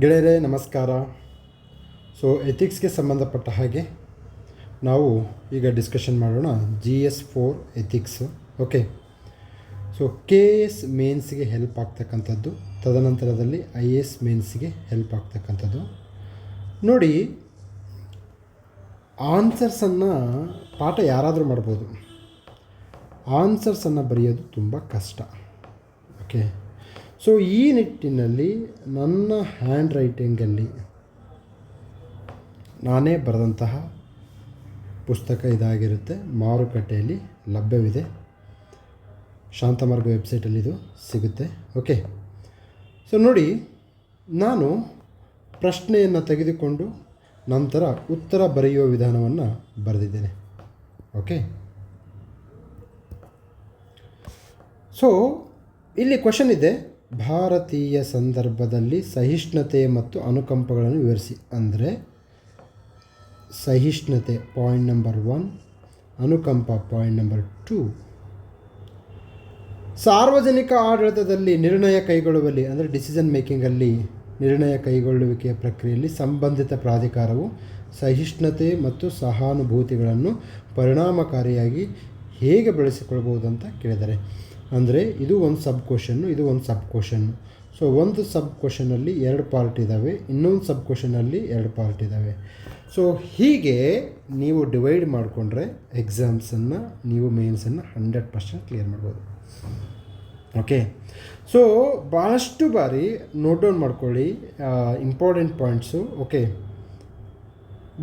ಗೆಳೆಯರೇ ನಮಸ್ಕಾರ. ಎಥಿಕ್ಸ್ಗೆ ಸಂಬಂಧಪಟ್ಟ ಹಾಗೆ ನಾವು ಈಗ ಡಿಸ್ಕಷನ್ ಮಾಡೋಣ GS4 ಎಥಿಕ್ಸು. ಓಕೆ, KS ಮೇನ್ಸ್ಗೆ ಹೆಲ್ಪ್ ಆಗ್ತಕ್ಕಂಥದ್ದು, ತದನಂತರದಲ್ಲಿ IAS ಮೇನ್ಸ್ಗೆ ಹೆಲ್ಪ್ ಆಗ್ತಕ್ಕಂಥದ್ದು. ನೋಡಿ, ಆನ್ಸರ್ಸನ್ನು ಪಾಠ ಯಾರಾದರೂ ಮಾಡ್ಬೋದು, ಆನ್ಸರ್ಸನ್ನು ಬರೆಯೋದು ತುಂಬ ಕಷ್ಟ. ಓಕೆ, ಈ ನಿಟ್ಟಿನಲ್ಲಿ ನನ್ನ ಹ್ಯಾಂಡ್ ರೈಟಿಂಗಲ್ಲಿ ನಾನೇ ಬರೆದಂತಹ ಪುಸ್ತಕ ಇದಾಗಿರುತ್ತೆ. ಮಾರುಕಟ್ಟೆಯಲ್ಲಿ ಲಭ್ಯವಿದೆ, ಶಾಂತಮಾರ್ಗ ವೆಬ್ಸೈಟಲ್ಲಿ ಇದು ಸಿಗುತ್ತೆ. ಓಕೆ, ನೋಡಿ, ನಾನು ಪ್ರಶ್ನೆಯನ್ನು ತೆಗೆದುಕೊಂಡು ನಂತರ ಉತ್ತರ ಬರೆಯುವ ವಿಧಾನವನ್ನು ಬರೆದಿದ್ದೇನೆ. ಓಕೆ, ಇಲ್ಲಿ ಕ್ವಶನ್ ಇದೆ, ಭಾರತೀಯ ಸಂದರ್ಭದಲ್ಲಿ ಸಹಿಷ್ಣುತೆ ಮತ್ತು ಅನುಕಂಪಗಳನ್ನು ವಿವರಿಸಿ. ಅಂದರೆ ಸಹಿಷ್ಣುತೆ ಪಾಯಿಂಟ್ ನಂಬರ್ 1, ಅನುಕಂಪ ಪಾಯಿಂಟ್ ನಂಬರ್ 2. ಸಾರ್ವಜನಿಕ ಆಡಳಿತದಲ್ಲಿ ನಿರ್ಣಯ ಕೈಗೊಳ್ಳುವಲ್ಲಿ, ಅಂದರೆ ಡಿಸಿಷನ್ ಮೇಕಿಂಗಲ್ಲಿ, ನಿರ್ಣಯ ಕೈಗೊಳ್ಳುವಿಕೆಯ ಪ್ರಕ್ರಿಯೆಯಲ್ಲಿ ಸಂಬಂಧಿತ ಪ್ರಾಧಿಕಾರವು ಸಹಿಷ್ಣುತೆ ಮತ್ತು ಸಹಾನುಭೂತಿಗಳನ್ನು ಪರಿಣಾಮಕಾರಿಯಾಗಿ ಹೇಗೆ ಬೆಳೆಸಿಕೊಳ್ಬೋದು ಅಂತ ಕೇಳಿದ್ದಾರೆ. ಅಂದರೆ ಇದು ಒಂದು ಸಬ್ ಕ್ವಶನ್ನು, ಇದು ಒಂದು ಸಬ್ ಕ್ವಶನ್ನು. ಒಂದು ಸಬ್ ಕ್ವಶನಲ್ಲಿ 2 ಪಾರ್ಟ್ ಇದ್ದಾವೆ, ಇನ್ನೊಂದು ಸಬ್ ಕ್ವಶನಲ್ಲಿ 2 ಪಾರ್ಟ್ ಇದ್ದಾವೆ. ಹೀಗೆ ನೀವು ಡಿವೈಡ್ ಮಾಡಿಕೊಂಡ್ರೆ ಎಕ್ಸಾಮ್ಸನ್ನು, ನೀವು ಮೇನ್ಸನ್ನು 100% ಕ್ಲಿಯರ್ ಮಾಡ್ಬೋದು. ಓಕೆ, ಭಾಳಷ್ಟು ಬಾರಿ ನೋಟ್ ಡೌನ್ ಮಾಡ್ಕೊಳ್ಳಿ ಇಂಪಾರ್ಟೆಂಟ್ ಪಾಯಿಂಟ್ಸು. ಓಕೆ,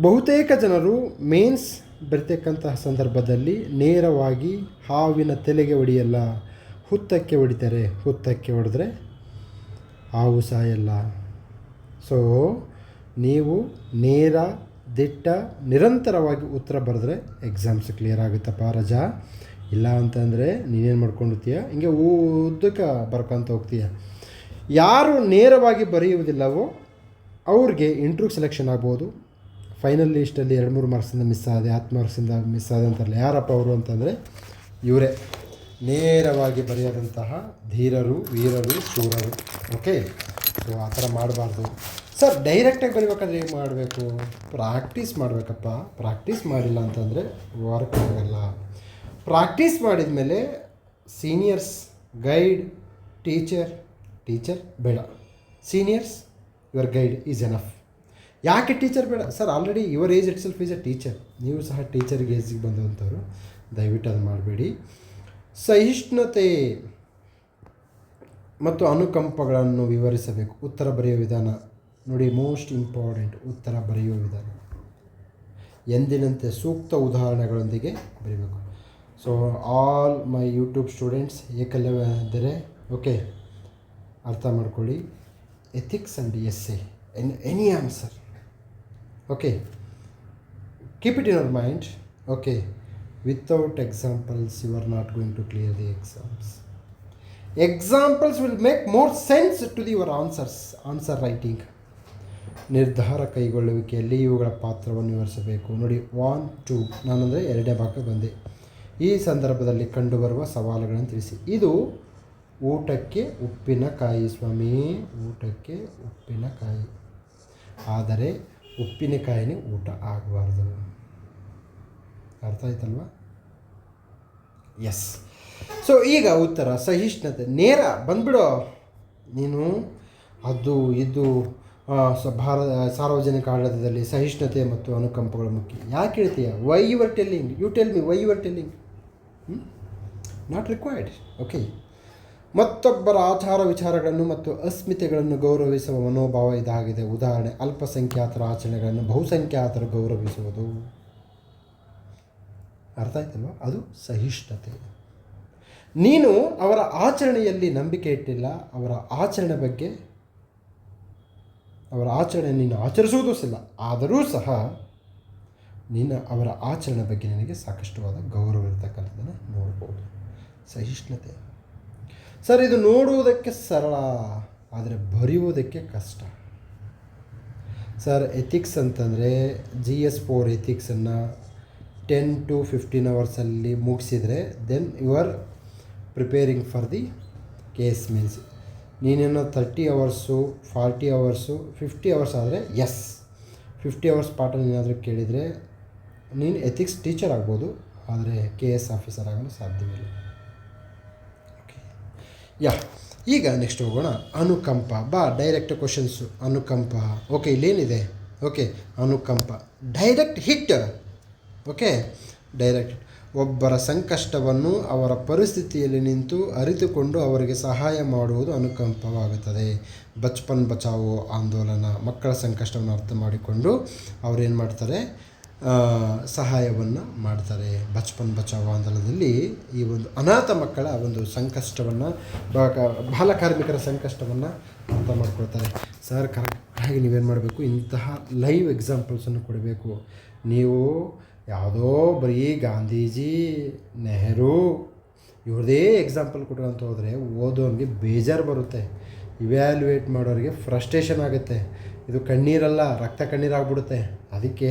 ಬಹುತೇಕ ಜನರು ಮೇನ್ಸ್ ಬರ್ತಕ್ಕಂತಹ ಸಂದರ್ಭದಲ್ಲಿ ನೇರವಾಗಿ ಹಾವಿನ ತಲೆಗೆ ಹೊಡೆಯಲ್ಲ, ಹುತ್ತಕ್ಕೆ ಹೊಡಿತಾರೆ. ಹುತ್ತಕ್ಕೆ ಹೊಡೆದ್ರೆ ಹಾವು ಸಾಯಲ್ಲ. ನೀವು ನೇರ, ದಿಟ್ಟ, ನಿರಂತರವಾಗಿ ಉತ್ತರ ಬರೆದ್ರೆ ಎಕ್ಸಾಮ್ಸ್ ಕ್ಲಿಯರ್ ಆಗುತ್ತಪ್ಪ ರಜಾ. ಇಲ್ಲ ಅಂತಂದರೆ ನೀನೇನು ಮಾಡ್ಕೊಂಡಿರ್ತೀಯ, ಹಿಂಗೆ ಉದ್ದಕ್ಕೆ ಬರ್ಕೊತ ಹೋಗ್ತೀಯ. ಯಾರು ನೇರವಾಗಿ ಬರೆಯುವುದಿಲ್ಲವೋ ಅವ್ರಿಗೆ ಇಂಟ್ರ್ಯೂಗೆ ಸೆಲೆಕ್ಷನ್ ಆಗ್ಬೋದು. ಫೈನಲ್ ಲಿಸ್ಟಲ್ಲಿ 2-3 ಮಾರ್ಕ್ಸಿಂದ ಮಿಸ್ ಆದೆ, 10 ಮಾರ್ಕ್ಸಿಂದ ಮಿಸ್ ಆದೆ ಅಂತಾರಲ್ಲ, ಯಾರಪ್ಪ ಅವರು ಅಂತಂದರೆ ಇವರೇ, ನೇರವಾಗಿ ಬರೆಯೋದಂತಹ ಧೀರರು, ವೀರರು, ಶೂರರು. ಓಕೆ, ಆ ಥರ ಮಾಡಬಾರ್ದು ಸರ್. ಡೈರೆಕ್ಟಾಗಿ ಬರೀಬೇಕಂದ್ರೆ ಏನು ಮಾಡಬೇಕು? ಪ್ರಾಕ್ಟೀಸ್ ಮಾಡಬೇಕಪ್ಪ. ಪ್ರಾಕ್ಟೀಸ್ ಮಾಡಿಲ್ಲ ಅಂತಂದರೆ ವರ್ಕ್ ಆಗಲ್ಲ. ಪ್ರಾಕ್ಟೀಸ್ ಮಾಡಿದ ಮೇಲೆ ಸೀನಿಯರ್ಸ್, ಗೈಡ್, ಟೀಚರ್ ಬೇಡ. Seniors, your guide is enough. ಯಾಕೆ ಟೀಚರ್ ಬೇಡ sir? Already your age it self is A teacher. ನೀವು ಸಹ ಟೀಚರ್ಗೆ ಏಜಿಗೆ ಬಂದಂಥವ್ರು, ದಯವಿಟ್ಟು ಅದು ಮಾಡಬೇಡಿ. ಸಹಿಷ್ಣುತೆ ಮತ್ತು ಅನುಕಂಪಗಳನ್ನು ವಿವರಿಸಬೇಕು. ಉತ್ತರ ಬರೆಯುವ ವಿಧಾನ ನೋಡಿ, ಮೋಸ್ಟ್ ಇಂಪಾರ್ಟೆಂಟ್. ಉತ್ತರ ಬರೆಯುವ ವಿಧಾನ ಎಂದಿನಂತೆ ಸೂಕ್ತ ಉದಾಹರಣೆಗಳೊಂದಿಗೆ ಬರೀಬೇಕು. All my YouTube students Ekalavya ಇದ್ದರೆ ಓಕೆ, ಅರ್ಥ ಮಾಡ್ಕೊಳ್ಳಿ. Ethics and essay, any answer. Okay, keep it in your mind. Okay, without examples you are not going to clear the exams. Examples will make more sense to your answer writing. ನಿರ್ಧಾರ ಕೈಗೊಳ್ಳುವಿಕೆಯಲ್ಲಿ ಇವುಗಳ ಪಾತ್ರವನ್ನು ವಿವರಿಸಬೇಕು. ನೋಡಿ, 1, 2 ನಾನಂದರೆ 2ನೇ ಭಾಗ ಬಂದೆ. ಈ ಸಂದರ್ಭದಲ್ಲಿ ಕಂಡುಬರುವ ಸವಾಲುಗಳನ್ನು ತಿಳಿಸಿ. ಇದು ಊಟಕ್ಕೆ ಉಪ್ಪಿನಕಾಯಿ ಸ್ವಾಮಿ, ಊಟಕ್ಕೆ ಉಪ್ಪಿನಕಾಯಿ. ಆದರೆ ಉಪ್ಪಿನಕಾಯಿನೇ ಊಟ ಆಗಬಾರ್ದು. ಅರ್ಥ ಆಯ್ತಲ್ವಾ? ಎಸ್. ಈಗ ಉತ್ತರ ಸಹಿಷ್ಣುತೆ. ನೇರ ಬಂದ್ಬಿಡೋ ನೀನು. ಅದು ಇದು ಸಾರ್ವಜನಿಕ ಆಡಳಿತದಲ್ಲಿ ಸಹಿಷ್ಣುತೆ ಮತ್ತು ಅನುಕಂಪಗಳು ಮುಖ್ಯ. ಯಾಕೆ ಹೇಳ್ತೀಯ? Why you are telling? You tell me why you are telling. Not required. Okay, ಮತ್ತೊಬ್ಬರ ಆಚಾರ ವಿಚಾರಗಳನ್ನು ಮತ್ತು ಅಸ್ಮಿತೆಗಳನ್ನು ಗೌರವಿಸುವ ಮನೋಭಾವ ಇದಾಗಿದೆ. ಉದಾಹರಣೆ, ಅಲ್ಪಸಂಖ್ಯಾತರ ಆಚರಣೆಗಳನ್ನು ಬಹುಸಂಖ್ಯಾತರು ಗೌರವಿಸುವುದು. ಅರ್ಥ ಆಯ್ತಲ್ವ? ಅದು ಸಹಿಷ್ಣುತೆ. ನೀನು ಅವರ ಆಚರಣೆಯಲ್ಲಿ ನಂಬಿಕೆ ಇಟ್ಟಿಲ್ಲ, ಅವರ ಆಚರಣೆ ನೀನು ಆಚರಿಸುವುದೂ ಇಲ್ಲ, ಆದರೂ ಸಹ ನೀನು ಅವರ ಆಚರಣೆ ಬಗ್ಗೆ ನಿನಗೆ ಸಾಕಷ್ಟುವಾದ ಗೌರವ ಇರತಕ್ಕಂಥದ್ದನ್ನು ನೋಡ್ಬೋದು. ಸಹಿಷ್ಣುತೆ ಸರ್, ಇದು ನೋಡುವುದಕ್ಕೆ ಸರಳ, ಆದರೆ ಬರೆಯುವುದಕ್ಕೆ ಕಷ್ಟ ಸರ್. ಎಥಿಕ್ಸ್ ಅಂತಂದರೆ GS4 ಎಥಿಕ್ಸನ್ನು 10 to 15 ಅವರ್ಸಲ್ಲಿ ಮುಗಿಸಿದರೆ then you are preparing for the KS mains. ನೀನೇನೋ 30 ಅವರ್ಸು 40 ಅವರ್ಸು 50 ಅವರ್ಸ್ ಆದರೆ ಎಸ್ 50 ಅವರ್ಸ್ ಪಾಠ ನೀನಾದರೂ ಕೇಳಿದರೆ ನೀನು ಎಥಿಕ್ಸ್ ಟೀಚರ್ ಆಗ್ಬೋದು, ಆದರೆ KS ಆಫೀಸರ್ ಆಗಲು ಸಾಧ್ಯವಿಲ್ಲ. ಓಕೆ ಯಾ ಈಗ ನೆಕ್ಸ್ಟ್ ಹೋಗೋಣ. ಅನುಕಂಪ. Direct questions. ಅನುಕಂಪ. ಓಕೆ, ಇಲ್ಲೇನಿದೆ? ಓಕೆ, ಅನುಕಂಪ ಡೈರೆಕ್ಟ್ ಹಿಟ್. ಓಕೆ, ಡೈರೆಕ್ಟ್ ಒಬ್ಬರ ಸಂಕಷ್ಟವನ್ನು ಅವರ ಪರಿಸ್ಥಿತಿಯಲ್ಲಿ ನಿಂತು ಅರಿತುಕೊಂಡು ಅವರಿಗೆ ಸಹಾಯ ಮಾಡುವುದು ಅನುಕಂಪವಾಗುತ್ತದೆ. ಬಚ್ಪನ್ ಬಚಾವೋ ಆಂದೋಲನ, ಮಕ್ಕಳ ಸಂಕಷ್ಟವನ್ನು ಅರ್ಥ ಮಾಡಿಕೊಂಡು ಅವರೇನು ಮಾಡ್ತಾರೆ, ಸಹಾಯವನ್ನು ಮಾಡ್ತಾರೆ. ಬಚ್ಪನ್ ಬಚಾವೋ ಆಂದೋಲನದಲ್ಲಿ ಈ ಒಂದು ಅನಾಥ ಮಕ್ಕಳ ಒಂದು ಸಂಕಷ್ಟವನ್ನು, ಬಾಲಕಾರ್ಮಿಕರ ಸಂಕಷ್ಟವನ್ನು ಅರ್ಥ ಮಾಡ್ಕೊಳ್ತಾರೆ. ಸರ್ ಕರೆಕ್ಟಾಗಿ ನೀವೇನು ಮಾಡಬೇಕು, ಇಂತಹ ಲೈವ್ ಎಕ್ಸಾಂಪಲ್ಸನ್ನು ಕೊಡಬೇಕು. ನೀವು ಯಾವುದೋ ಬರೀ ಗಾಂಧೀಜಿ, ನೆಹರು ಇವ್ರದೇ ಎಕ್ಸಾಂಪಲ್ ಕೊಟ್ಕೊಂತ ಹೋದರೆ ಓದೋನಿಗೆ ಬೇಜಾರು ಬರುತ್ತೆ, ಇವ್ಯಾಲ್ಯುಯೇಟ್ ಮಾಡೋರಿಗೆ ಫ್ರಸ್ಟ್ರೇಷನ್ ಆಗುತ್ತೆ. ಇದು ಕಣ್ಣೀರಲ್ಲ, ರಕ್ತ ಕಣ್ಣೀರಾಗ್ಬಿಡುತ್ತೆ. ಅದಕ್ಕೆ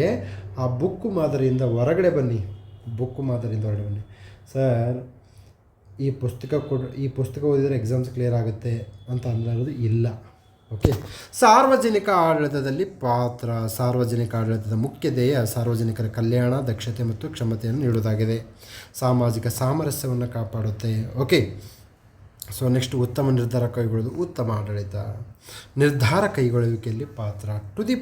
ಆ ಬುಕ್ಕು ಮಾದರಿಯಿಂದ ಹೊರಗಡೆ ಬನ್ನಿ. ಸರ್ ಈ ಪುಸ್ತಕ ಓದಿದರೆ ಎಕ್ಸಾಮ್ಸ್ ಕ್ಲಿಯರ್ ಆಗುತ್ತೆ ಅಂತ ಅನ್ನೋದು ಇಲ್ಲ. ಓಕೆ, ಸಾರ್ವಜನಿಕ ಆಡಳಿತದಲ್ಲಿ ಪಾತ್ರ. ಸಾರ್ವಜನಿಕ ಆಡಳಿತದ ಮುಖ್ಯ ಧ್ಯೇಯ ಸಾರ್ವಜನಿಕರ ಕಲ್ಯಾಣ, ದಕ್ಷತೆ ಮತ್ತು ಕ್ಷಮತೆಯನ್ನು ನೀಡುವುದಾಗಿದೆ. ಸಾಮಾಜಿಕ ಸಾಮರಸ್ಯವನ್ನು ಕಾಪಾಡುತ್ತೆ. ಓಕೆ, ಸೊ ನೆಕ್ಸ್ಟ್ ಉತ್ತಮ ನಿರ್ಧಾರ ಕೈಗೊಳ್ಳುವುದು. ಉತ್ತಮ ಆಡಳಿತ. ನಿರ್ಧಾರ ಕೈಗೊಳ್ಳುವಿಕೆಯಲ್ಲಿ ಪಾತ್ರ. To the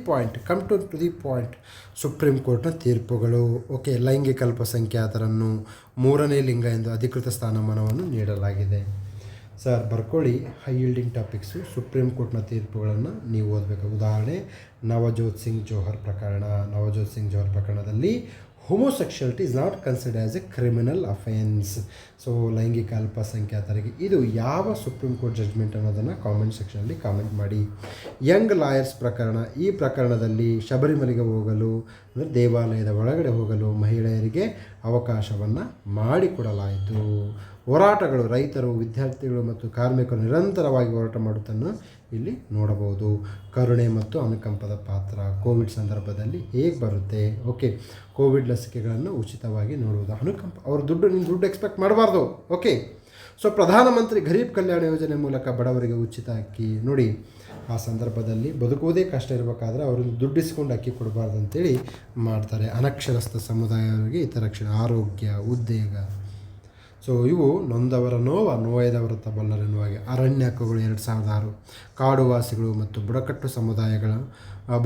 point. ಸುಪ್ರೀಂ ಕೋರ್ಟ್ನ ತೀರ್ಪುಗಳು. ಓಕೆ, ಲೈಂಗಿಕ ಅಲ್ಪಸಂಖ್ಯಾತರನ್ನು 3ನೇ ಲಿಂಗ ಎಂದು ಅಧಿಕೃತ ಸ್ಥಾನಮಾನವನ್ನು ನೀಡಲಾಗಿದೆ. ಸರ್ ಬರ್ಕೊಳ್ಳಿ, ಹೈ ಯೀಲ್ಡಿಂಗ್ ಟಾಪಿಕ್ಸು. ಸುಪ್ರೀಂ ಕೋರ್ಟ್ನ ತೀರ್ಪುಗಳನ್ನು ನೀವು ಓದಬೇಕು. ಉದಾಹರಣೆ, ನವಜೋತ್ ಸಿಂಗ್ ಜೋಹರ್ ಪ್ರಕರಣದಲ್ಲಿ homosexuality is not considered as a criminal offence. So ಲೈಂಗಿಕ ಅಲ್ಪಸಂಖ್ಯಾತರಿಗೆ ಇದು ಯಾವ ಸುಪ್ರೀಂ ಕೋರ್ಟ್ ಜಡ್ಜ್ಮೆಂಟ್ ಅನ್ನೋದನ್ನು ಕಾಮೆಂಟ್ ಸೆಕ್ಷನಲ್ಲಿ ಕಾಮೆಂಟ್ ಮಾಡಿ. ಯಂಗ್ ಲಾಯರ್ಸ್ ಪ್ರಕರಣ. ಈ ಪ್ರಕರಣದಲ್ಲಿ ಶಬರಿಮಲೆಗೆ ಹೋಗಲು, ಅಂದರೆ ದೇವಾಲಯದ ಒಳಗಡೆ ಹೋಗಲು ಮಹಿಳೆಯರಿಗೆ ಅವಕಾಶವನ್ನು ಮಾಡಿಕೊಡಲಾಯಿತು. ಹೋರಾಟಗಳು. ರೈತರು, ವಿದ್ಯಾರ್ಥಿಗಳು ಮತ್ತು ಕಾರ್ಮಿಕರು ನಿರಂತರವಾಗಿ ಹೋರಾಟ ಮಾಡುವುದನ್ನು ಇಲ್ಲಿ ನೋಡಬಹುದು. ಕರುಣೆ ಮತ್ತು ಅನುಕಂಪದ ಪಾತ್ರ. ಕೋವಿಡ್ ಸಂದರ್ಭದಲ್ಲಿ ಹೇಗೆ ಬರುತ್ತೆ? ಓಕೆ, ಕೋವಿಡ್ ಲಸಿಕೆಗಳನ್ನು ಉಚಿತವಾಗಿ ನೋಡುವುದು. ಅನುಕಂಪ. ಅವ್ರ ನೀನು ದುಡ್ಡು ಎಕ್ಸ್ಪೆಕ್ಟ್ ಮಾಡಬಾರ್ದು. ಓಕೆ, ಸೊ ಪ್ರಧಾನಮಂತ್ರಿ ಗರೀಬ್ ಕಲ್ಯಾಣ ಯೋಜನೆ ಮೂಲಕ ಬಡವರಿಗೆ ಉಚಿತ ಅಕ್ಕಿ. ನೋಡಿ, ಆ ಸಂದರ್ಭದಲ್ಲಿ ಬದುಕುವುದೇ ಕಷ್ಟ ಇರಬೇಕಾದ್ರೆ ಅವ್ರಿಗೆ ದುಡ್ಡು ಇಸ್ಕೊಂಡು ಅಕ್ಕಿ ಕೊಡಬಾರ್ದು ಅಂತೇಳಿ ಮಾಡ್ತಾರೆ. ಅನಕ್ಷರಸ್ಥ ಸಮುದಾಯವರಿಗೆ ಹಿತರಕ್ಷಣೆ. ಆರೋಗ್ಯ, ಉದ್ಯೋಗ. ಸೊ ಇವು ನೊಂದವರ ನೋಯದವರ ತಬಲ್ಲರೆನ್ನುವಾಗೆ. ಅರಣ್ಯ ಹಕ್ಕುಗಳು 2006. ಕಾಡುವಾಸಿಗಳು ಮತ್ತು ಬುಡಕಟ್ಟು ಸಮುದಾಯಗಳ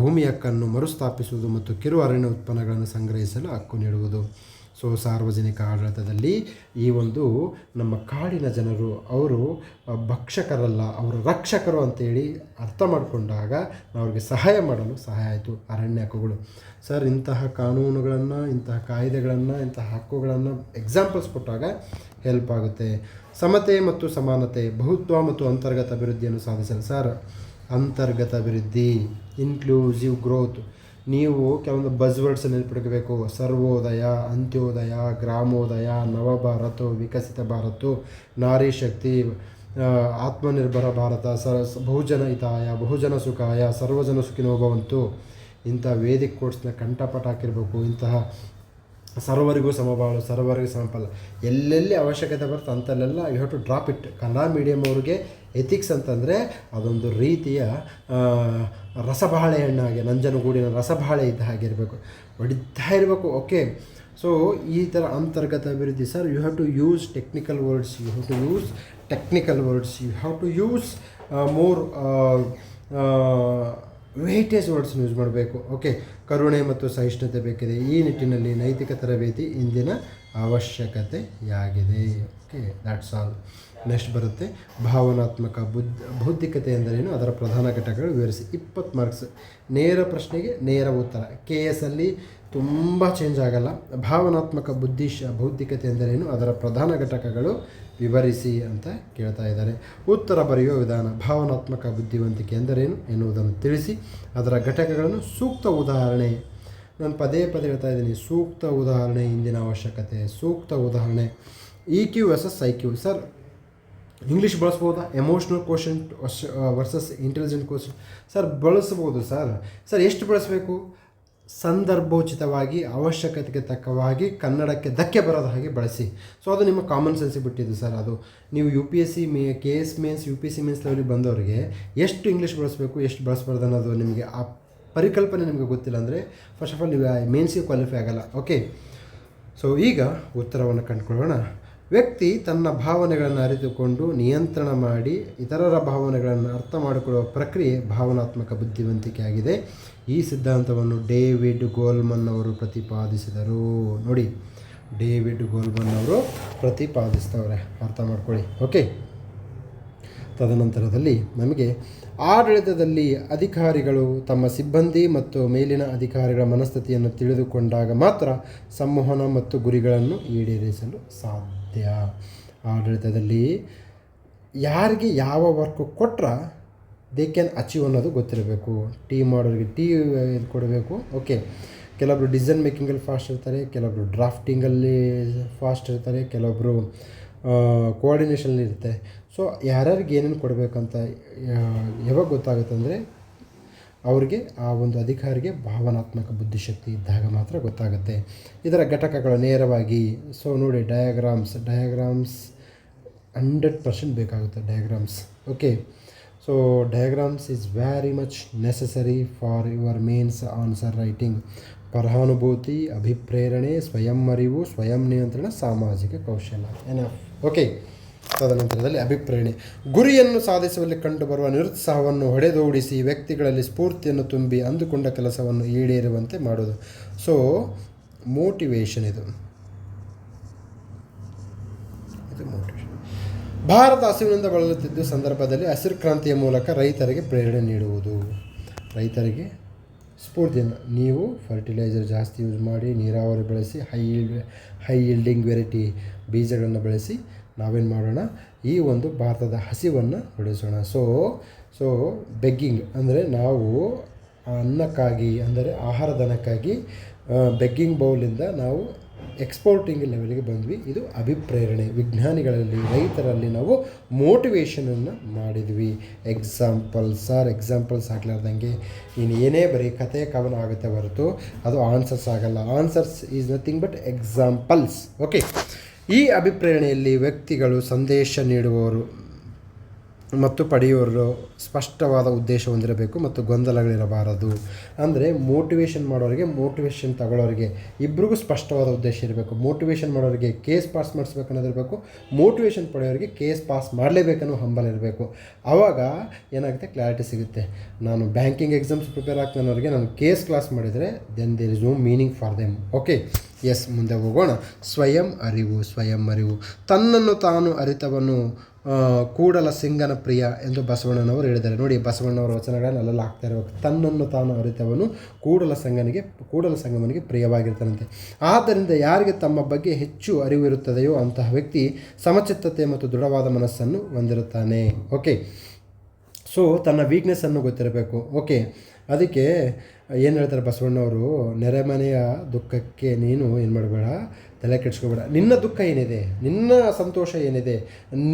ಭೂಮಿ ಹಕ್ಕನ್ನು ಮರುಸ್ಥಾಪಿಸುವುದು ಮತ್ತು ಕಿರು ಅರಣ್ಯ ಉತ್ಪನ್ನಗಳನ್ನು ಸಂಗ್ರಹಿಸಲು ಹಕ್ಕು ನೀಡುವುದು. ಸೊ ಸಾರ್ವಜನಿಕ ಆಡಳಿತದಲ್ಲಿ ಈ ಒಂದು ನಮ್ಮ ಕಾಡಿನ ಜನರು ಅವರು ಭಕ್ಷಕರಲ್ಲ, ಅವರು ರಕ್ಷಕರು ಅಂತೇಳಿ ಅರ್ಥ ಮಾಡಿಕೊಂಡಾಗ ಅವ್ರಿಗೆ ಸಹಾಯ ಮಾಡಲು ಸಹಾಯ ಆಯಿತು. ಅರಣ್ಯ ಹಕ್ಕುಗಳು. ಸರ್ ಇಂತಹ ಕಾನೂನುಗಳನ್ನು, ಇಂತಹ ಕಾಯ್ದೆಗಳನ್ನು, ಇಂತಹ ಹಕ್ಕುಗಳನ್ನು ಎಕ್ಸಾಂಪಲ್ಸ್ ಕೊಟ್ಟಾಗ ಹೆಲ್ಪ್ ಆಗುತ್ತೆ. ಸಮತೆ ಮತ್ತು ಸಮಾನತೆ. ಬಹುತ್ವ ಮತ್ತು ಅಂತರ್ಗತ ಅಭಿವೃದ್ಧಿಯನ್ನು ಸಾಧಿಸಲು. ಸರ್ ಅಂತರ್ಗತ ಅಭಿವೃದ್ಧಿ, ಇನ್ಕ್ಲೂಸಿವ್ ಗ್ರೋತ್. ನೀವು ಕೆಲವೊಂದು ಬಜ್ವರ್ಡ್ಸ್ ನೆನಪಿಡಬೇಕು. ಸರ್ವೋದಯ, ಅಂತ್ಯೋದಯ, ಗ್ರಾಮೋದಯ, ನವಭಾರತ, ವಿಕಸಿತ ಭಾರತ, ನಾರಿ ಶಕ್ತಿ, ಆತ್ಮನಿರ್ಭರ ಭಾರತ, ಬಹುಜನ ಹಿತಾಯ, ಬಹುಜನ ಸುಖಾಯ, ಸರ್ವಜನ ಸುಖಿನೋ ಭವಂತು. ಇಂಥ ವೇದಿಕ್ ಕೋರ್ಸ್ನ ಕಂಠಪಟ ಹಾಕಿರಬೇಕು. ಇಂತಹ ಸರ್ವರಿಗೂ ಸಮಬಾಳು, ಸರ್ವರಿಗೂ ಸಮಫಲ. ಎಲ್ಲೆಲ್ಲಿ ಅವಶ್ಯಕತೆ ಬರುತ್ತೆ ಅಂತಲ್ಲೆಲ್ಲ you have to drop it. Kannada medium ಅವ್ರಿಗೆ ಎಥಿಕ್ಸ್ ಅಂತಂದರೆ ಅದೊಂದು ರೀತಿಯ ರಸಬಾಳೆಹಣ್ಣಾಗೆ, ನಂಜನಗೂಡಿನ ರಸಬಾಳೆ ಇದ್ದ ಹಾಗೆ ಇರಬೇಕು, ಹೊಡಿತಾ ಇರಬೇಕು. ಓಕೆ, ಸೊ ಈ ಥರ ಅಂತರ್ಗತ ಅಭಿವೃದ್ಧಿ. Sir you have to use technical words, you have to use more weightage ವರ್ಡ್ಸ್ನ ಯೂಸ್ ಮಾಡಬೇಕು. ಓಕೆ, ಕರುಣೆ ಮತ್ತು ಸಹಿಷ್ಣುತೆ ಬೇಕಿದೆ. ಈ ನಿಟ್ಟಿನಲ್ಲಿ ನೈತಿಕ ತರಬೇತಿ ಇಂದಿನ ಅವಶ್ಯಕತೆಯಾಗಿದೆ. Okay, that's all. ನೆಕ್ಸ್ಟ್ ಬರುತ್ತೆ ಭಾವನಾತ್ಮಕ ಬೌದ್ಧಿಕತೆ ಎಂದರೇನು, ಅದರ ಪ್ರಧಾನ ಘಟಕಗಳು ವಿವರಿಸಿ. 20 ಮಾರ್ಕ್ಸ್. ನೇರ ಪ್ರಶ್ನೆಗೆ ನೇರ ಉತ್ತರ. KS ಅಲ್ಲಿ ತುಂಬ ಚೇಂಜ್ ಆಗಲ್ಲ. ಭಾವನಾತ್ಮಕ ಬೌದ್ಧಿಕತೆ ಎಂದರೇನು, ಅದರ ಪ್ರಧಾನ ಘಟಕಗಳು ವಿವರಿಸಿ ಅಂತ ಕೇಳ್ತಾ ಇದ್ದಾರೆ. ಉತ್ತರ ಬರೆಯುವ ವಿಧಾನ. ಭಾವನಾತ್ಮಕ ಬುದ್ಧಿವಂತಿಕೆ ಎಂದರೇನು ಎನ್ನುವುದನ್ನು ತಿಳಿಸಿ, ಅದರ ಘಟಕಗಳನ್ನು ಸೂಕ್ತ ಉದಾಹರಣೆ. ನಾನು ಪದೇ ಹೇಳ್ತಾ ಇದ್ದೀನಿ, ಸೂಕ್ತ ಉದಾಹರಣೆ ಇಂದಿನ ಅವಶ್ಯಕತೆ. ಸೂಕ್ತ ಉದಾಹರಣೆ. EQ versus IQ. Sir English ಬಳಸ್ಬೋದಾ? Emotional quotient versus intelligent quotient. Sir ಬಳಸ್ಬೋದು. ಸರ್ ಎಷ್ಟು ಬಳಸಬೇಕು? ಸಂದರ್ಭೋಚಿತವಾಗಿ ಅವಶ್ಯಕತೆಗೆ ತಕ್ಕವಾಗಿ ಕನ್ನಡಕ್ಕೆ ಧಕ್ಕೆ ಬರೋದ ಹಾಗೆ ಬಳಸಿ. ಸೊ ಅದು ನಿಮ್ಮ ಕಾಮನ್ ಸೆನ್ಸಿಗೆ ಬಿಟ್ಟಿದ್ದು ಸರ್. ಅದು ನೀವು UPSC KS mains UPSC mains ಲೆವೆಲಿಗೆ ಬಂದವರಿಗೆ ಎಷ್ಟು ಇಂಗ್ಲೀಷ್ ಬಳಸಬೇಕು ಎಷ್ಟು ಬಳಸಬಾರ್ದು ಅನ್ನೋದು ನಿಮಗೆ ಆ ಪರಿಕಲ್ಪನೆ ನಿಮಗೆ ಗೊತ್ತಿಲ್ಲ ಅಂದರೆ ಫಸ್ಟ್ ಆಫ್ ಆಲ್ ನೀವು ಮೇನ್ಸಿಗೆ ಕ್ವಾಲಿಫೈ ಆಗಲ್ಲ. ಓಕೆ, ಸೊ ಈಗ ಉತ್ತರವನ್ನು ಕಂಡುಕೊಳ್ಳೋಣ. ವ್ಯಕ್ತಿ ತನ್ನ ಭಾವನೆಗಳನ್ನು ಅರಿತುಕೊಂಡು ನಿಯಂತ್ರಣ ಮಾಡಿ ಇತರರ ಭಾವನೆಗಳನ್ನು ಅರ್ಥ ಮಾಡಿಕೊಳ್ಳುವ ಪ್ರಕ್ರಿಯೆ ಭಾವನಾತ್ಮಕ ಬುದ್ಧಿವಂತಿಕೆ ಆಗಿದೆ. ಈ ಸಿದ್ಧಾಂತವನ್ನು ಡೇವಿಡ್ ಗೋಲ್ಮನ್ ಅವರು ಪ್ರತಿಪಾದಿಸಿದರು. ನೋಡಿ, ಡೇವಿಡ್ ಗೋಲ್ಮನ್ ಅವರು ಪ್ರತಿಪಾದಿಸ್ತವ್ರೆ, ಅರ್ಥ ಮಾಡ್ಕೊಳ್ಳಿ. ಓಕೆ, ತದನಂತರದಲ್ಲಿ ನಮಗೆ ಆಡಳಿತದಲ್ಲಿ ಅಧಿಕಾರಿಗಳು ತಮ್ಮ ಸಿಬ್ಬಂದಿ ಮತ್ತು ಮೇಲಿನ ಅಧಿಕಾರಿಗಳ ಮನಸ್ಥಿತಿಯನ್ನು ತಿಳಿದುಕೊಂಡಾಗ ಮಾತ್ರ ಸಂವಹನ ಮತ್ತು ಗುರಿಗಳನ್ನು ಈಡೇರಿಸಲು ಸಾಧ್ಯ. ಆಡಳಿತದಲ್ಲಿ ಯಾರಿಗೆ ಯಾವ ವರ್ಕ್ ಕೊಟ್ಟರೆ ದೇ ಕ್ಯಾನ್ ಅಚೀವ್ ಅನ್ನೋದು ಗೊತ್ತಿರಬೇಕು. ಟೀಮ್ ಮಾಡೋರಿಗೆ ಇದು ಕೊಡಬೇಕು. ಓಕೆ, ಕೆಲವೊಬ್ಬರು ಡಿಸಿಷನ್ ಮೇಕಿಂಗಲ್ಲಿ ಫಾಸ್ಟ್ ಇರ್ತಾರೆ, ಕೆಲವೊಬ್ಬರು ಡ್ರಾಫ್ಟಿಂಗಲ್ಲಿ ಫಾಸ್ಟ್ ಇರ್ತಾರೆ, ಕೆಲವೊಬ್ಬರು ಕೋಆರ್ಡಿನೇಷನಲ್ಲಿ ಇರುತ್ತೆ. ಸೊ ಯಾರ್ಯಾರಿಗೆ ಏನೇನು ಕೊಡಬೇಕಂತ ಯಾವಾಗ ಗೊತ್ತಾಗುತ್ತೆ ಅಂದರೆ ಅವ್ರಿಗೆ ಆ ಒಂದು ಅಧಿಕಾರಿಗೆ ಭಾವನಾತ್ಮಕ ಬುದ್ಧಿಶಕ್ತಿ ಇದ್ದಾಗ ಮಾತ್ರ ಗೊತ್ತಾಗುತ್ತೆ. ಇದರ ಘಟಕಗಳು ನೇರವಾಗಿ ಸೊ ನೋಡಿ, ಡಯಾಗ್ರಾಮ್ಸ್ 100% ಬೇಕಾಗುತ್ತೆ diagrams. Okay, so diagrams is very much necessary for your mains answer writing. ಪರಾನುಭೂತಿ, ಅಭಿಪ್ರೇರಣೆ, ಸ್ವಯಂ ಅರಿವು, ಸ್ವಯಂ ನಿಯಂತ್ರಣ, ಸಾಮಾಜಿಕ ಕೌಶಲ್ಯ. ಎನಫ್. ಓಕೆ, ತದನಂತರದಲ್ಲಿ ಅಭಿಪ್ರೇರಣೆ. ಗುರಿಯನ್ನು ಸಾಧಿಸುವಲ್ಲಿ ಕಂಡುಬರುವ ನಿರುತ್ಸಾಹವನ್ನು ಹೊಡೆದೋಡಿಸಿ ವ್ಯಕ್ತಿಗಳಲ್ಲಿ ಸ್ಫೂರ್ತಿಯನ್ನು ತುಂಬಿ ಅಂದುಕೊಂಡ ಕೆಲಸವನ್ನು ಈಡೇರುವಂತೆ ಮಾಡೋದು. ಸೊ ಮೋಟಿವೇಶನ್ ಇದು ಮೋಟಿವೇಶನ್. ಭಾರತ ಹಸಿವಿನಿಂದ ಬಳಲುತ್ತಿದ್ದ ಸಂದರ್ಭದಲ್ಲಿ ಹಸಿರು ಕ್ರಾಂತಿಯ ಮೂಲಕ ರೈತರಿಗೆ ಪ್ರೇರಣೆ ನೀಡುವುದು. ರೈತರಿಗೆ ಸ್ಫೂರ್ತಿಯನ್ನು, ನೀವು ಫರ್ಟಿಲೈಸರ್ ಜಾಸ್ತಿ ಯೂಸ್ ಮಾಡಿ, ನೀರಾವರಿ ಬೆಳೆಸಿ, ಹೈ ಈಲ್ಡಿಂಗ್ ವೆರೈಟಿ ಬೀಜಗಳನ್ನು ಬೆಳೆಸಿ ನಾವೇನು ಮಾಡೋಣ, ಈ ಒಂದು ಭಾರತದ ಹಸಿವನ್ನು ಹೊಡೆಸೋಣ. ಸೊ ಬೆಗ್ಗಿಂಗ್ ಅಂದರೆ ನಾವು ಅನ್ನಕ್ಕಾಗಿ ಅಂದರೆ ಆಹಾರ ಧನಕ್ಕಾಗಿ ಬೆಗ್ಗಿಂಗ್ ಬೌಲಿಂದ ನಾವು ಎಕ್ಸ್ಪೋರ್ಟಿಂಗ್ ಲೆವೆಲ್ಗೆ ಬಂದ್ವಿ. ಇದು ಅಭಿಪ್ರೇರಣೆ. ವಿಜ್ಞಾನಿಗಳಲ್ಲಿ, ರೈತರಲ್ಲಿ ನಾವು ಮೋಟಿವೇಶನನ್ನು ಮಾಡಿದ್ವಿ. ಎಕ್ಸಾಂಪಲ್ಸ್ ಆಗಲಾರ್ದಂಗೆ ಇನ್ನು ಏನೇ ಬರೀ ಕತೆ ಕವನ ಆಗುತ್ತೆ ಹೊರತು ಅದು ಆನ್ಸರ್ಸ್ ಆಗಲ್ಲ. Answers is nothing but examples. Okay, ಈ ಅಭಿಪ್ರೇರಣೆಯಲ್ಲಿ ವ್ಯಕ್ತಿಗಳು ಸಂದೇಶ ನೀಡುವವರು ಮತ್ತು ಪಡೆಯುವವರು ಸ್ಪಷ್ಟವಾದ ಉದ್ದೇಶ ಹೊಂದಿರಬೇಕು ಮತ್ತು ಗೊಂದಲಗಳಿರಬಾರದು. ಅಂದರೆ ಮೋಟಿವೇಶನ್ ಮಾಡೋರಿಗೆ, ಮೋಟಿವೇಶನ್ ತಗೊಳ್ಳೋರಿಗೆ ಇಬ್ಬರಿಗೂ ಸ್ಪಷ್ಟವಾದ ಉದ್ದೇಶ ಇರಬೇಕು. ಮೋಟಿವೇಶನ್ ಮಾಡೋರಿಗೆ ಕೇಸ್ ಪಾಸ್ ಮಾಡಿಸ್ಬೇಕು ಅನ್ನೋದಿರಬೇಕು, ಮೋಟಿವೇಶನ್ ಪಡೆಯೋರಿಗೆ ಕೇಸ್ ಪಾಸ್ ಮಾಡಲೇಬೇಕನ್ನೋ ಹಂಬಲ ಇರಬೇಕು. ಆವಾಗ ಏನಾಗುತ್ತೆ, ಕ್ಲಾರಿಟಿ ಸಿಗುತ್ತೆ. ನಾನು ಬ್ಯಾಂಕಿಂಗ್ ಎಕ್ಸಾಮ್ಸ್ ಪ್ರಿಪೇರ್ ಆಗ್ತಾನವ್ರಿಗೆ ನಾನು ಕೇಸ್ ಕ್ಲಾಸ್ ಮಾಡಿದರೆ then there is no meaning for them. Okay, yes, ಮುಂದೆ ಹೋಗೋಣ. ಸ್ವಯಂ ಅರಿವು. ತನ್ನನ್ನು ತಾನು ಅರಿತವನು ಕೂಡಲ ಸಿಂಗನ ಪ್ರಿಯ ಎಂದು ಬಸವಣ್ಣನವರು ಹೇಳಿದ್ದಾರೆ. ನೋಡಿ, ಬಸವಣ್ಣವರ ವಚನಗಳನ್ನು ಅಲ್ಲೆಲ್ಲ ಆಗ್ತಾ ಇರಬೇಕು. ತನ್ನನ್ನು ತಾನು ಅರಿತವನು ಕೂಡಲ ಸಂಗಮನಿಗೆ ಪ್ರಿಯವಾಗಿರ್ತಾನಂತೆ. ಆದ್ದರಿಂದ ಯಾರಿಗೆ ತಮ್ಮ ಬಗ್ಗೆ ಹೆಚ್ಚು ಅರಿವಿರುತ್ತದೆಯೋ ಅಂತಹ ವ್ಯಕ್ತಿ ಸಮಚಿತ್ತತೆ ಮತ್ತು ದೃಢವಾದ ಮನಸ್ಸನ್ನು ಹೊಂದಿರುತ್ತಾನೆ. ಓಕೆ, ಸೊ ತನ್ನ ವೀಕ್ನೆಸ್ಸನ್ನು ಗೊತ್ತಿರಬೇಕು. ಓಕೆ, ಅದಕ್ಕೆ ಏನು ಹೇಳ್ತಾರೆ ಬಸವಣ್ಣವರು, ನೆರೆಮನೆಯ ದುಃಖಕ್ಕೆ ನೀನು ಏನು ಮಾಡಬೇಡ, ತಲೆ ಕೆಡಿಸ್ಕೋಬೇಡ. ನಿನ್ನ ದುಃಖ ಏನಿದೆ, ನಿನ್ನ ಸಂತೋಷ ಏನಿದೆ,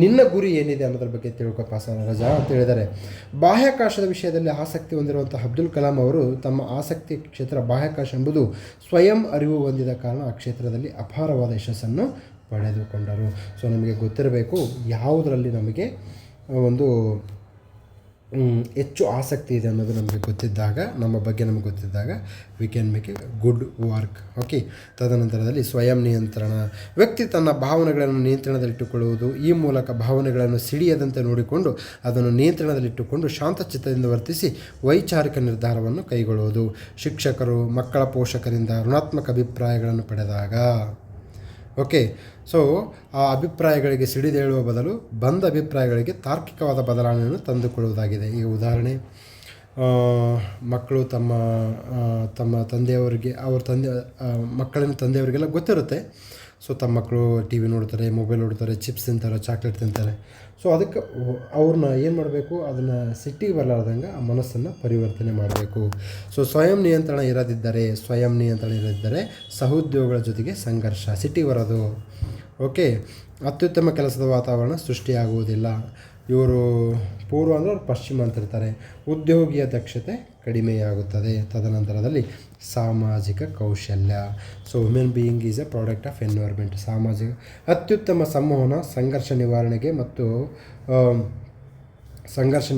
ನಿನ್ನ ಗುರಿ ಏನಿದೆ ಅನ್ನೋದ್ರ ಬಗ್ಗೆ ತಿಳ್ಕೊಪ್ಪ ರಜಾ ಅಂತ ಹೇಳಿದ್ದಾರೆ. ಬಾಹ್ಯಾಕಾಶದ ವಿಷಯದಲ್ಲಿ ಆಸಕ್ತಿ ಹೊಂದಿರುವಂಥ ಅಬ್ದುಲ್ ಕಲಾಂ ಅವರು ತಮ್ಮ ಆಸಕ್ತಿ ಕ್ಷೇತ್ರ ಬಾಹ್ಯಾಕಾಶ ಎಂಬುದು ಸ್ವಯಂ ಅರಿವು ಹೊಂದಿದ ಕಾರಣ ಆ ಕ್ಷೇತ್ರದಲ್ಲಿ ಅಪಾರವಾದ ಯಶಸ್ಸನ್ನು ಪಡೆದುಕೊಂಡರು. ಸೊ ನಮಗೆ ಗೊತ್ತಿರಬೇಕು ಯಾವುದರಲ್ಲಿ ನಮಗೆ ಒಂದು ಹೆಚ್ಚು ಆಸಕ್ತಿ ಇದೆ ಅನ್ನೋದು ನಮಗೆ ಗೊತ್ತಿದ್ದಾಗ, ನಮ್ಮ ಬಗ್ಗೆ ನಮಗೆ ಗೊತ್ತಿದ್ದಾಗ we can make a good work. Okay, ತದನಂತರದಲ್ಲಿ ಸ್ವಯಂ ನಿಯಂತ್ರಣ. ವ್ಯಕ್ತಿ ತನ್ನ ಭಾವನೆಗಳನ್ನು ನಿಯಂತ್ರಣದಲ್ಲಿಟ್ಟುಕೊಳ್ಳುವುದು. ಈ ಮೂಲಕ ಭಾವನೆಗಳನ್ನು ಸಿಡಿಯದಂತೆ ನೋಡಿಕೊಂಡು ಅದನ್ನು ನಿಯಂತ್ರಣದಲ್ಲಿಟ್ಟುಕೊಂಡು ಶಾಂತಚಿತ್ತದಿಂದ ವರ್ತಿಸಿ ವೈಚಾರಿಕ ನಿರ್ಧಾರವನ್ನು ಕೈಗೊಳ್ಳುವುದು. ಶಿಕ್ಷಕರು ಮಕ್ಕಳ ಪೋಷಕರಿಂದ ಋಣಾತ್ಮಕ ಅಭಿಪ್ರಾಯಗಳನ್ನು ಪಡೆದಾಗ, ಓಕೆ, ಸೊ ಆ ಅಭಿಪ್ರಾಯಗಳಿಗೆ ಸಿಡಿದೇಳುವ ಬದಲು ಬಂದ ಅಭಿಪ್ರಾಯಗಳಿಗೆ ತಾರ್ಕಿಕವಾದ ಬದಲಾವಣೆಯನ್ನು ತಂದುಕೊಳ್ಳುವುದಾಗಿದೆ. ಈಗ ಉದಾಹರಣೆ, ಮಕ್ಕಳು ತಮ್ಮ ತಂದೆಯವರಿಗೆ, ಮಕ್ಕಳಿನ ತಂದೆಯವರಿಗೆಲ್ಲ ಗೊತ್ತಿರುತ್ತೆ. ಸೊ ತಮ್ಮ ಮಕ್ಕಳು ಟಿ ವಿ ನೋಡ್ತಾರೆ, ಮೊಬೈಲ್ ನೋಡ್ತಾರೆ, ಚಿಪ್ಸ್ ತಿಂತಾರೆ, ಚಾಕ್ಲೇಟ್ ತಿಂತಾರೆ. ಸೊ ಅದಕ್ಕೆ ಅವ್ರನ್ನ ಏನು ಮಾಡಬೇಕು, ಅದನ್ನು ಸಿಟ್ಟಿಗೆ ಬರಲಾರ್ದಂಗೆ ಆ ಮನಸ್ಸನ್ನು ಪರಿವರ್ತನೆ ಮಾಡಬೇಕು. ಸೊ ಸ್ವಯಂ ನಿಯಂತ್ರಣ ಇರದಿದ್ದರೆ ಸಹೋದ್ಯೋಗಿಗಳ ಜೊತೆಗೆ ಸಂಘರ್ಷ, ಸಿಟ್ಟಿಗೆ ಬರೋದು. ಓಕೆ, ಅತ್ಯುತ್ತಮ ಕೆಲಸದ ವಾತಾವರಣ ಸೃಷ್ಟಿಯಾಗುವುದಿಲ್ಲ. ಇವರು ಪೂರ್ವ ಅಂದರೆ ಅವ್ರು ಪಶ್ಚಿಮ ಅಂತಿರ್ತಾರೆ. ಉದ್ಯೋಗಿಯ ದಕ್ಷತೆ ಕಡಿಮೆಯಾಗುತ್ತದೆ. ತದನಂತರದಲ್ಲಿ ಸಾಮಾಜಿಕ ಕೌಶಲ್ಯ. So human being is A product of environment. ಸಾಮಾಜಿಕ ಅತ್ಯುತ್ತಮ ಸಂವಹನ ಸಂಘರ್ಷ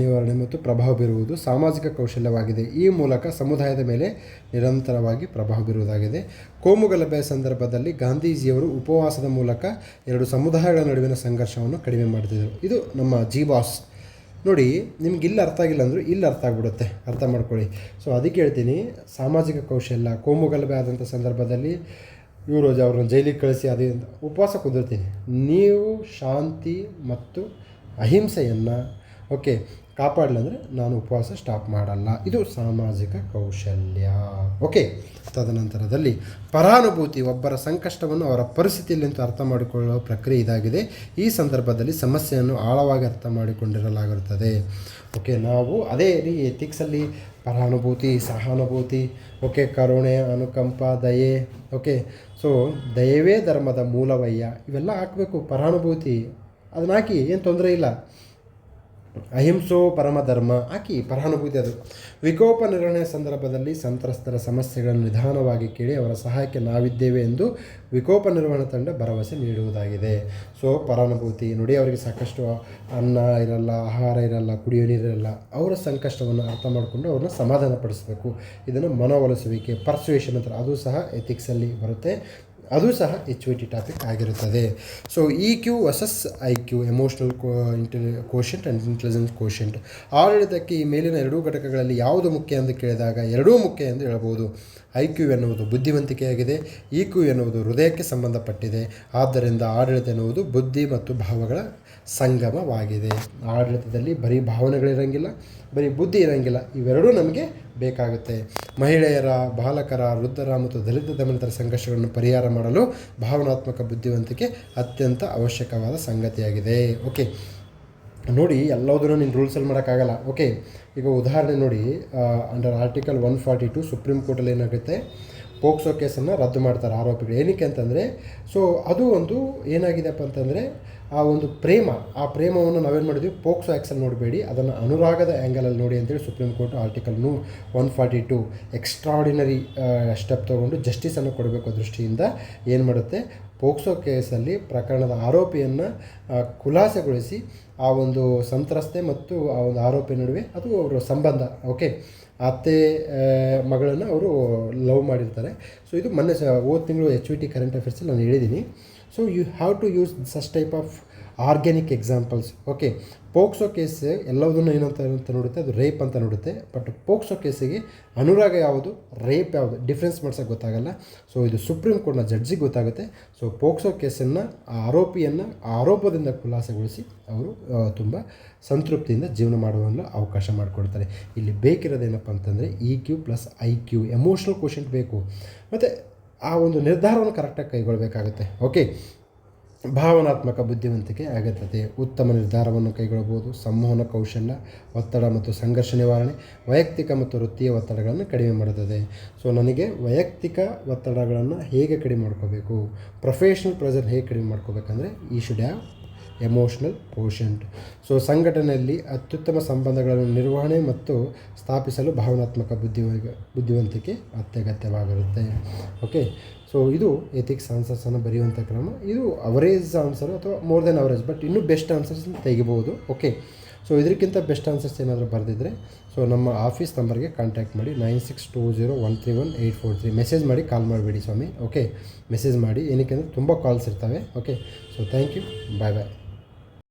ನಿವಾರಣೆ ಮತ್ತು ಪ್ರಭಾವ ಬೀರುವುದು ಸಾಮಾಜಿಕ ಕೌಶಲ್ಯವಾಗಿದೆ. ಈ ಮೂಲಕ ಸಮುದಾಯದ ಮೇಲೆ ನಿರಂತರವಾಗಿ ಪ್ರಭಾವ ಬೀರುವುದಾಗಿದೆ. ಕೋಮುಗಲಭೆಯ ಸಂದರ್ಭದಲ್ಲಿ ಗಾಂಧೀಜಿಯವರು ಉಪವಾಸದ ಮೂಲಕ 2 ಸಮುದಾಯಗಳ ನಡುವಿನ ಸಂಘರ್ಷವನ್ನು ಕಡಿಮೆ ಮಾಡ್ತಿದ್ದರು. ಇದು ನಮ್ಮ ಬಾಸ್ ನೋಡಿ. ನಿಮ್ಗೆ ಇಲ್ಲಿ ಅರ್ಥ ಆಗಿಲ್ಲ ಅಂದರೂ ಇಲ್ಲಿ ಅರ್ಥ ಆಗಿಬಿಡುತ್ತೆ, ಅರ್ಥ ಮಾಡ್ಕೊಳ್ಳಿ. ಸೊ ಅದಕ್ಕೆ ಹೇಳ್ತೀನಿ, ಸಾಮಾಜಿಕ ಕೌಶಲ್ಯ. ಕೋಮುಗಲಭೆ ಆದಂಥ ಸಂದರ್ಭದಲ್ಲಿ ಇವರು ಅವ್ರನ್ನ ಜೈಲಿಗೆ ಕಳಿಸಿ ಅದೇ ಉಪವಾಸ ಕುದಿರ್ತೀನಿ. ನೀವು ಶಾಂತಿ ಮತ್ತು ಅಹಿಂಸೆಯನ್ನು ಕಾಪಾಡಲಂದರೆ ನಾನು ಉಪವಾಸ ಸ್ಟಾಪ್ ಮಾಡಲ್ಲ. ಇದು ಸಾಮಾಜಿಕ ಕೌಶಲ್ಯ. ತದನಂತರದಲ್ಲಿ ಪರಾನುಭೂತಿ. ಒಬ್ಬರ ಸಂಕಷ್ಟವನ್ನು ಅವರ ಪರಿಸ್ಥಿತಿಯಲ್ಲಿಂತ ಅರ್ಥ ಮಾಡಿಕೊಳ್ಳುವ ಪ್ರಕ್ರಿಯೆ ಇದಾಗಿದೆ. ಈ ಸಂದರ್ಭದಲ್ಲಿ ಸಮಸ್ಯೆಯನ್ನು ಆಳವಾಗಿ ಅರ್ಥ ಮಾಡಿಕೊಂಡಿರಲಾಗಿರುತ್ತದೆ. ನಾವು ಅದೇ ಎಥಿಕ್ಸಲ್ಲಿ ಪರಾನುಭೂತಿ, ಸಹಾನುಭೂತಿ, ಕರುಣೆ, ಅನುಕಂಪ, ದಯೆ. ಸೊ ದಯವೇ ಧರ್ಮದ ಮೂಲವಯ್ಯ ಇವೆಲ್ಲ ಹಾಕಬೇಕು. ಪರಾನುಭೂತಿ ಅದನ್ನ ಹಾಕಿ, ಏನು ತೊಂದರೆ ಇಲ್ಲ. ಅಹಿಂಸೋ ಪರಮಧರ್ಮ ಹಾಕಿ, ಪರಾನುಭೂತಿ ಅದು. ವಿಕೋಪ ನಿರ್ವಹಣೆಯ ಸಂದರ್ಭದಲ್ಲಿ ಸಂತ್ರಸ್ತರ ಸಮಸ್ಯೆಗಳನ್ನು ನಿಧಾನವಾಗಿ ಕೇಳಿ ಅವರ ಸಹಾಯಕ್ಕೆ ನಾವಿದ್ದೇವೆ ಎಂದು ವಿಕೋಪ ನಿರ್ವಹಣಾ ತಂಡ ಭರವಸೆ ನೀಡುವುದಾಗಿದೆ. ಸೊ ಪರಾನುಭೂತಿ ನೋಡಿ, ಅವರಿಗೆ ಸಾಕಷ್ಟು ಅನ್ನ ಇರಲ್ಲ, ಆಹಾರ ಇರಲ್ಲ, ಕುಡಿಯೋ ನೀರಿರಲ್ಲ. ಅವರ ಸಂಕಷ್ಟವನ್ನು ಅರ್ಥ ಮಾಡಿಕೊಂಡು ಅವ್ರನ್ನ ಸಮಾಧಾನಪಡಿಸಬೇಕು. ಇದನ್ನು ಮನವೊಲಿಸುವಿಕೆ, ಪರ್ಸುವೇಷನ್ ಅಂತ, ಅದು ಸಹ ಎಥಿಕ್ಸಲ್ಲಿ ಬರುತ್ತೆ. ಅದು ಸಹ HOT ಟಾಪಿಕ್ ಆಗಿರುತ್ತದೆ. So EQ versus IQ, emotional quotient and intelligence quotient. ಆಡಳಿತಕ್ಕೆ ಈ ಮೇಲಿನ 2 ಘಟಕಗಳಲ್ಲಿ ಯಾವುದು ಮುಖ್ಯ ಎಂದು ಕೇಳಿದಾಗ ಎರಡೂ ಮುಖ್ಯ ಎಂದು ಹೇಳಬಹುದು. IQ ಎನ್ನುವುದು ಬುದ್ಧಿವಂತಿಕೆಯಾಗಿದೆ, EQ ಎನ್ನುವುದು ಹೃದಯಕ್ಕೆ ಸಂಬಂಧಪಟ್ಟಿದೆ. ಆದ್ದರಿಂದ ಆಡಳಿತ ಎನ್ನುವುದು ಬುದ್ಧಿ ಮತ್ತು ಭಾವಗಳ ಸಂಗಮವಾಗಿದೆ. ಆಡಳಿತದಲ್ಲಿ ಬರೀ ಭಾವನೆಗಳಿರಂಗಿಲ್ಲ, ಬರೀ ಬುದ್ಧಿ ಇರೋಂಗಿಲ್ಲ. ಇವೆರಡೂ ನಮಗೆ ಬೇಕಾಗುತ್ತೆ. ಮಹಿಳೆಯರ, ಬಾಲಕರ, ವೃದ್ಧರ ಮತ್ತು ದಲಿತ ದಮನಿತರ ಸಂಘರ್ಷಗಳನ್ನು ಪರಿಹಾರ ಮಾಡಲು ಭಾವನಾತ್ಮಕ ಬುದ್ಧಿವಂತಿಕೆ ಅತ್ಯಂತ ಅವಶ್ಯಕವಾದ ಸಂಗತಿಯಾಗಿದೆ. ನೋಡಿ, ಎಲ್ಲದನ್ನು ನೀನು ರೂಲ್ಸಲ್ಲಿ ಮಾಡೋಕ್ಕಾಗಲ್ಲ. ಈಗ ಉದಾಹರಣೆ ನೋಡಿ, ಅಂಡರ್ ಆರ್ಟಿಕಲ್ 142 ಸುಪ್ರೀಂ ಕೋರ್ಟಲ್ಲಿ ಏನಾಗುತ್ತೆ, ಪೋಕ್ಸೋ ಕೇಸನ್ನು ರದ್ದು ಮಾಡ್ತಾರೆ ಆರೋಪಿಗಳು. ಏನಕ್ಕೆ ಅಂತಂದರೆ, ಸೊ ಅದು ಒಂದು ಏನಾಗಿದೆಪ್ಪ ಅಂತಂದರೆ, ಆ ಒಂದು ಆ ಪ್ರೇಮವನ್ನು ನಾವೇನು ಮಾಡಿದ್ವಿ, ಪೋಕ್ಸೋ ಆ್ಯಕ್ಸಲ್ಲಿ ನೋಡಬೇಡಿ, ಅದನ್ನು ಅನುರಾಗದ ಆ್ಯಂಗಲಲ್ಲಿ ನೋಡಿ ಅಂತೇಳಿ supreme court article 142 extraordinary step ತೊಗೊಂಡು ಜಸ್ಟಿಸನ್ನು ಕೊಡಬೇಕು ದೃಷ್ಟಿಯಿಂದ ಏನು ಮಾಡುತ್ತೆ, ಪೋಕ್ಸೋ ಕೇಸಲ್ಲಿ ಪ್ರಕರಣದ ಆರೋಪಿಯನ್ನು ಖುಲಾಸೆಗೊಳಿಸಿ ಆ ಒಂದು ಸಂತ್ರಸ್ತೆ ಮತ್ತು ಆ ಒಂದು ಆರೋಪಿ ನಡುವೆ ಅದು ಅವರ ಸಂಬಂಧ. ಅತ್ತೆ ಮಗಳನ್ನು ಅವರು ಲವ್ ಮಾಡಿರ್ತಾರೆ. ಸೊ ಇದು ಮೊನ್ನೆ ಹೋದ ತಿಂಗಳು HOT ಕರೆಂಟ್ ಅಫೇರ್ಸಲ್ಲಿ ನಾನು ಹೇಳಿದ್ದೀನಿ. So you have to use such type of organic examples. POCSO case ಎಲ್ಲದನ್ನು ಏನಂತ ನೋಡುತ್ತೆ, ಅದು ರೇಪ್ ಅಂತ ನೋಡುತ್ತೆ. ಬಟ್ ಪೋಕ್ಸೋ ಕೇಸಿಗೆ ಅನುರಾಗ ಯಾವುದು, ರೇಪ್ ಯಾವುದು, ಡಿಫ್ರೆನ್ಸ್ ಮಾಡ್ಸೋಕ್ಕೆ ಗೊತ್ತಾಗಲ್ಲ. ಸೊ ಇದು ಸುಪ್ರೀಂ ಕೋರ್ಟ್ನ ಜಡ್ಜಿಗೆ ಗೊತ್ತಾಗುತ್ತೆ. ಸೊ ಪೋಕ್ಸೋ ಕೇಸನ್ನು ಆರೋಪಿಯನ್ನು ಆರೋಪದಿಂದ ಖುಲಾಸೆಗೊಳಿಸಿ ಅವರು ತುಂಬ ಸಂತೃಪ್ತಿಯಿಂದ ಜೀವನ ಮಾಡುವಲ್ಲಿ ಅವಕಾಶ ಮಾಡಿಕೊಡ್ತಾರೆ. ಇಲ್ಲಿ ಬೇಕಿರೋದೇನಪ್ಪ ಅಂತಂದರೆ EQ plus IQ, emotional quotient ಬೇಕು. ಮತ್ತು ಆ ಒಂದು ನಿರ್ಧಾರವನ್ನು ಕರೆಕ್ಟಾಗಿ ಕೈಗೊಳ್ಳಬೇಕಾಗುತ್ತೆ. ಭಾವನಾತ್ಮಕ ಬುದ್ಧಿವಂತಿಕೆ ಅಗತ್ಯತೆ. ಉತ್ತಮ ನಿರ್ಧಾರವನ್ನು ಕೈಗೊಳ್ಳಬಹುದು. ಸಂವಹನ ಕೌಶಲ್ಯ, ಒತ್ತಡ ಮತ್ತು ಸಂಘರ್ಷ ನಿವಾರಣೆ, ವೈಯಕ್ತಿಕ ಮತ್ತು ವೃತ್ತಿಯ ಒತ್ತಡಗಳನ್ನು ಕಡಿಮೆ ಮಾಡುತ್ತದೆ. ಸೊ ನನಗೆ ವೈಯಕ್ತಿಕ ಒತ್ತಡಗಳನ್ನು ಹೇಗೆ ಕಡಿಮೆ ಮಾಡ್ಕೋಬೇಕು, ಪ್ರೊಫೆಷ್ನಲ್ ಪ್ರೆಷರ್ ಹೇಗೆ ಕಡಿಮೆ ಮಾಡ್ಕೋಬೇಕಂದ್ರೆ ಈ should have emotional quotient. So ಸಂಘಟನೆಯಲ್ಲಿ ಅತ್ಯುತ್ತಮ ಸಂಬಂಧಗಳನ್ನು ನಿರ್ವಹಣೆ ಮತ್ತು ಸ್ಥಾಪಿಸಲು ಭಾವನಾತ್ಮಕ ಬುದ್ಧಿವಂತಿಕೆ ಅತ್ಯಗತ್ಯವಾಗಿರುತ್ತೆ. ಸೊ ಇದು ಎಥಿಕ್ಸ್ ಆನ್ಸರ್ಸನ್ನು ಬರೆಯುವಂಥ ಕ್ರಮ. ಇದು ಅವರೇಜ್ ಆನ್ಸರು ಅಥವಾ ಮೋರ್ ದೆನ್ ಅವರೇಜ್, ಬಟ್ ಇನ್ನೂ ಬೆಸ್ಟ್ ಆನ್ಸರ್ಸ್ ತೆಗಿಬೋದು. ಸೊ ಇದಕ್ಕಿಂತ ಬೆಸ್ಟ್ ಆನ್ಸರ್ಸ್ ಏನಾದರೂ ಬರೆದಿದ್ದರೆ ಸೊ ನಮ್ಮ ಆಫೀಸ್ ನಂಬರ್ಗೆ ಕಾಂಟ್ಯಾಕ್ಟ್ ಮಾಡಿ 9620131843. ಮೆಸೇಜ್ ಮಾಡಿ, ಕಾಲ್ ಮಾಡಬೇಡಿ ಸ್ವಾಮಿ. ಮೆಸೇಜ್ ಮಾಡಿ, ಏನಕ್ಕೆ ಅಂದರೆ ತುಂಬ ಕಾಲ್ಸ್ ಇರ್ತವೆ. So thank you, bye bye.